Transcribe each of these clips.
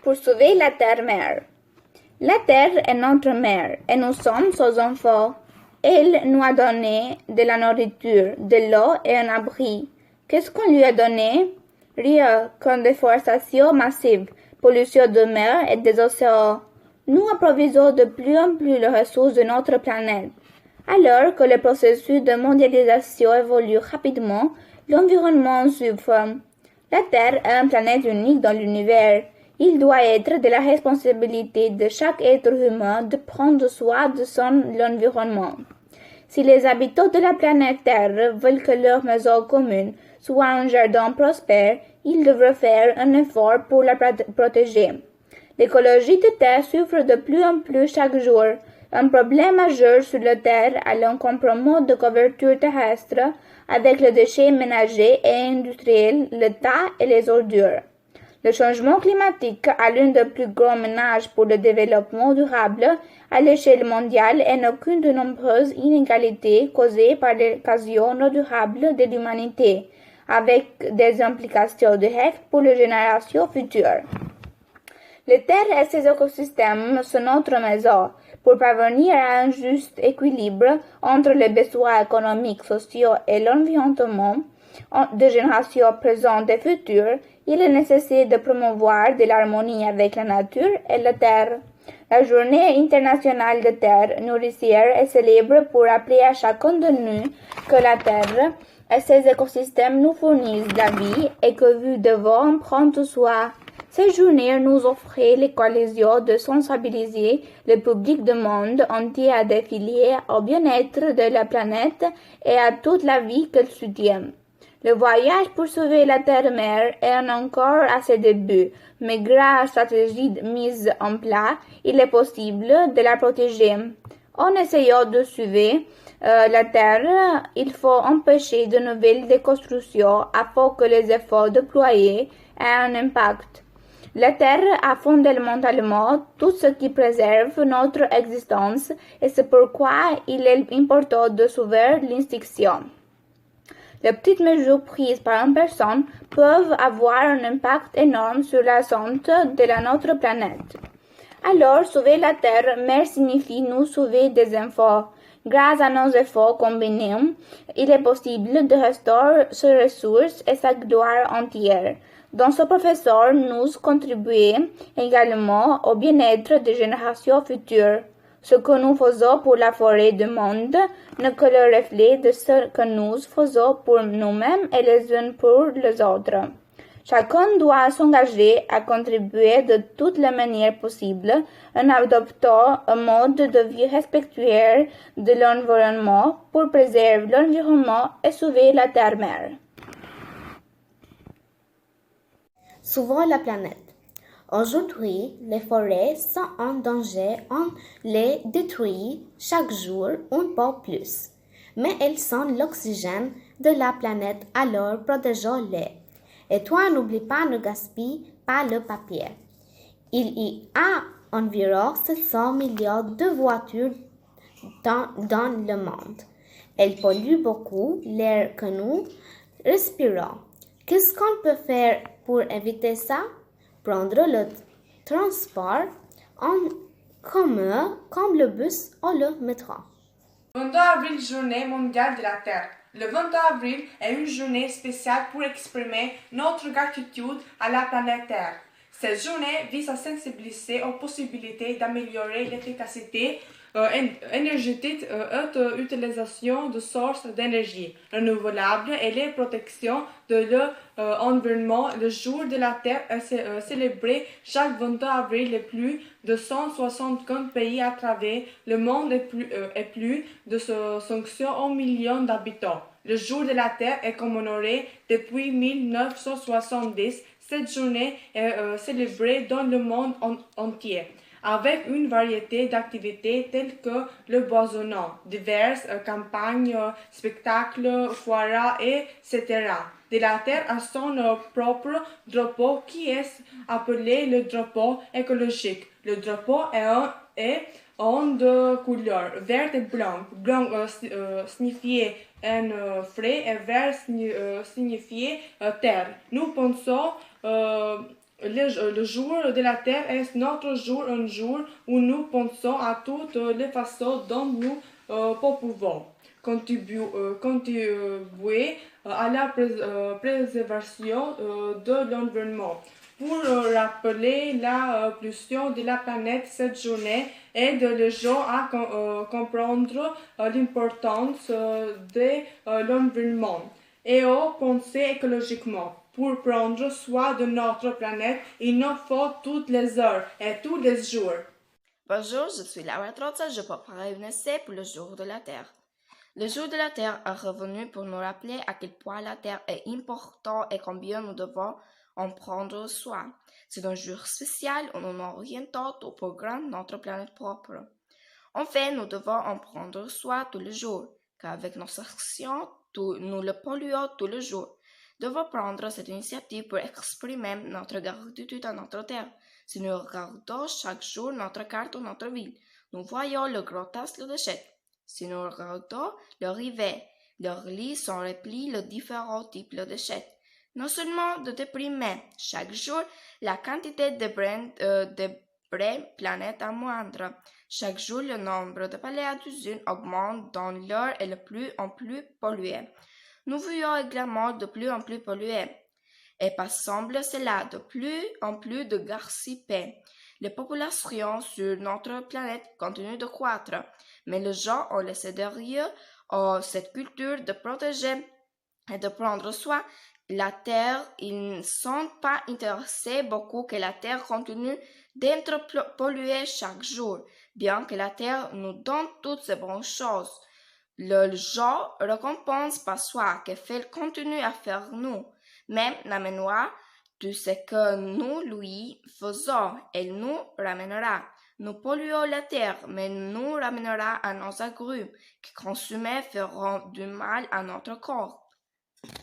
pour sauver la terre-mère. La terre est notre mère et nous sommes ses enfants. Elle nous a donné de la nourriture, de l'eau et un abri. Qu'est-ce qu'on lui a donné? Rien qu'une déforestation massive, pollution de mer et des océans. Nous approvissionnons de plus en plus les ressources de notre planète. Alors que le processus de mondialisation évolue rapidement, l'environnement souffre. La Terre est une planète unique dans l'univers. Il doit être de la responsabilité de chaque être humain de prendre soin de son environnement. Si les habitants de la planète Terre veulent que leur maison commune soit un jardin prospère, ils devraient faire un effort pour la protéger. L'écologie de Terre souffre de plus en plus chaque jour. Un problème majeur sur la Terre est l'encombrement de couverture terrestre avec les déchets ménagers et industriels, le tas et les ordures. Le changement climatique est l'une des plus grandes menaces pour le développement durable à l'échelle mondiale et n'est qu'une de nombreuses inégalités causées par l'occasion non durable de l'humanité, avec des implications directes pour les générations futures. La Terre et ses écosystèmes sont notre maison. Pour parvenir à un juste équilibre entre les besoins économiques, sociaux et l'environnement des générations présentes et futures, il est nécessaire de promouvoir de l'harmonie avec la nature et la Terre. La Journée internationale de Terre nourricière est célèbre pour rappeler à chacun de nous que la Terre et ses écosystèmes nous fournissent la vie et que nous devons en prendre soin. Cette journée nous offre l'occasion de sensibiliser le public du monde entier à défiler au bien-être de la planète et à toute la vie qu'elle soutient. Le voyage pour sauver la terre-mère est encore à ses débuts, mais grâce à la stratégie mise en place, il est possible de la protéger. En essayant de sauver la terre, il faut empêcher de nouvelles déconstructions afin que les efforts déployés aient un impact. La Terre a fondamentalement tout ce qui préserve notre existence et c'est pourquoi il est important de sauver l'extinction. Les petites mesures prises par une personne peuvent avoir un impact énorme sur la santé de notre planète. Alors, sauver la Terre-mère signifie nous sauver des enfants. Grâce à nos efforts combinés, il est possible de restaurer ses ressources et sa gloire entière. Dans ce professeur, nous contribuons également au bien-être des générations futures. Ce que nous faisons pour la forêt du monde n'est que le reflet de ce que nous faisons pour nous-mêmes et les uns pour les autres. Chacun doit s'engager à contribuer de toutes les manières possibles en adoptant un mode de vie respectueux de l'environnement pour préserver l'environnement et sauver la terre-mère. Sauvons la planète. Aujourd'hui, les forêts sont en danger, on les détruit chaque jour un peu plus. Mais elles sont l'oxygène de la planète, alors protégeons-les. Et toi, n'oublie pas, ne gaspille pas le papier. Il y a environ 700 millions de voitures dans le monde. Elles polluent beaucoup l'air que nous respirons. Qu'est-ce qu'on peut faire pour éviter ça? Prendre le transport en commun comme le bus ou le métro. 22 avril, journée mondiale de la Terre. Le 22 avril est une journée spéciale pour exprimer notre gratitude à la planète Terre. Cette journée vise à sensibiliser aux possibilités d'améliorer l'efficacité énergétique et l'utilisation de sources d'énergie renouvelables et la protection de l'environnement. Le jour de la Terre est célébré chaque 22 avril dans plus de 175 pays à travers le monde et plus de 500 millions d'habitants. Le jour de la Terre est commémoré depuis 1970. Cette journée est célébrée dans le monde entier, avec une variété d'activités telles que le boisonnant, diverses campagnes, spectacles, foires, etc. De la Terre a son propre drapeau qui est appelé le drapeau écologique. Le drapeau est en deux couleurs, vert et blanc. Blanc signifiait un frais et vert signifiait terre. Nous pensons Le jour de la Terre est notre jour, un jour où nous pensons à toutes les façons dont nous pouvons contribuer à la préservation de l'environnement. Pour rappeler la pollution de la planète, cette journée aide les gens à comprendre l'importance de l'environnement et à penser écologiquement. Pour prendre soin de notre planète, il nous faut toutes les heures et tous les jours. Bonjour, je suis Laura Trotza, je préparais une essai pour le jour de la Terre. Le jour de la Terre est revenu pour nous rappeler à quel point la Terre est importante et combien nous devons en prendre soin. C'est un jour spécial où nous nous orientons au programme de notre planète propre. En fait, nous devons en prendre soin tous les jours, car avec nos actions, nous le polluons tous les jours. Nous devons prendre cette initiative pour exprimer notre gratitude à notre terre. Si nous regardons chaque jour notre carte ou notre ville, nous voyons le gros tas de déchets. Si nous regardons le rivet, leurs lits sont remplis de différents types de déchets. Non seulement de débris, mais chaque jour, la quantité de planète est moindre. Chaque jour, le nombre de palais d'usines augmente dont l'air est de plus en plus pollué. Nous voyons également de plus en plus pollué. Et par semble cela de plus en plus de garcipés. Les populations sur notre planète continuent de croître, mais les gens ont laissé derrière cette culture de protéger et de prendre soin la terre. Ils ne sont pas intéressés beaucoup que la terre continue d'être polluée chaque jour, bien que la terre nous donne toutes ces bonnes choses. Le genre récompense par soi que fait continue à faire nous. Même la mémoire de ce que nous lui faisons, elle nous ramènera. Nous polluons la terre, mais nous ramènera à nos agrumes qui consommer feront du mal à notre corps.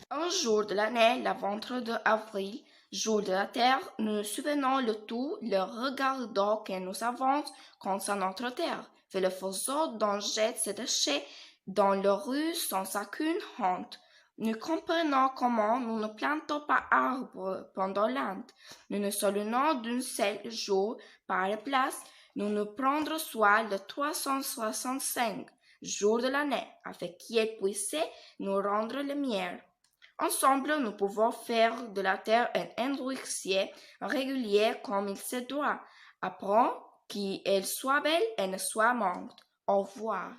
Un jour de l'année, le 22 avril, jour de la terre, nous souvenons le tout, le regardons que nous avons contre notre terre, fait le faisceau dont jette ses déchets dans les rues sans aucune honte. Nous comprenons comment nous ne plantons pas arbres pendant l'an. Nous nous souvenons d'un seul jour par place. Nous nous prendrons soin de 365 jours de l'année, afin qu'il puisse nous rendre lumière. Ensemble, nous pouvons faire de la terre un endroit régulier comme il se doit. Apprends qu'elle soit belle et ne soit morte. Au revoir.